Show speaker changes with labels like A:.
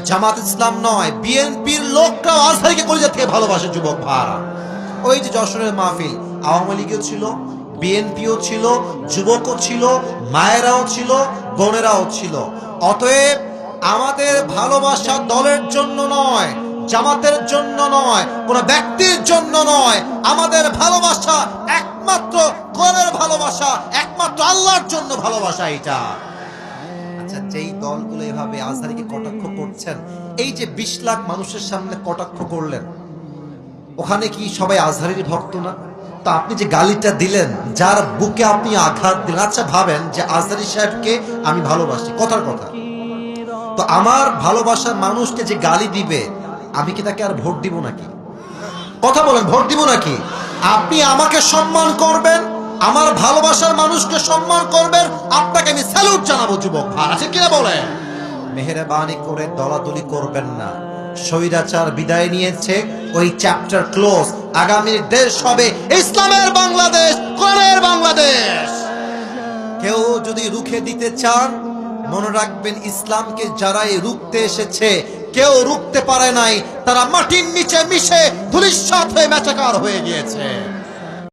A: জামাত ইসলাম নয়, বিএনপির লোকরাও আজহারীকে কলিজা থেকে ভালোবাসে যুবক ভাড়া। ওই যে যশোরের মাহফিল, আওয়ামী লীগও ছিল, বিএনপিও ছিল, যুবকও ছিল, মায়েরাও ছিল, বোনেরাও ছিল। অতএব আমাদের ভালোবাসা দলের জন্য নয়, জামাতের জন্য নয়, কোন ব্যক্তির জন্য নয়। আমাদের ভালোবাসা একমাত্র কোরআনের ভালোবাসা, একমাত্র আল্লাহর জন্য ভালোবাসা। এটা আচ্ছা, যেই দলগুলো এভাবে আজহারীকে কটাক্ষ করছেন, এই যে 20 লাখ মানুষের সামনে কটাক্ষ করলেন, ওখানে কি সবাই আজহারীর ভক্ত না? তো আপনি যে গালিটা দিলেন, যার বুকে আপনি আঘাত দিলেন, আচ্ছা ভাবেন যে আজহারী সাহেবকে আমি ভালোবাসি, কথার কথা, তো আমার ভালোবাসার মানুষকে যে গালি দিবে, আমি কি তাকে আর ভোট দিব নাকি? কথা বলেন, ভোট দিব নাকি? আপনি আমাকে সম্মান করবেন, আমার ভালোবাসার মানুষকে সম্মান করবেন, আপনাকে আমি স্যালুট জানাবো যুবক ভাই, আছে কিনা বলেন? মেহেরবানি করে দলাদলি করবেন না। স্বৈরাচার বিদায় নিয়েছে, ওই চ্যাপ্টার ক্লোজ। আগামীর দেশ হবে ইসলামের বাংলাদেশ, কোরআনের বাংলাদেশ। কেউ যদি রুখে দিতে চান, মনে রাখবেন ইসলামকে যারাই রুখতে এসেছে, কেউ রুখতে পারে নাই, তারা মাটির নিচে মিশে ধূলিসাৎ হয়ে মেচাকার হয়ে গিয়েছে।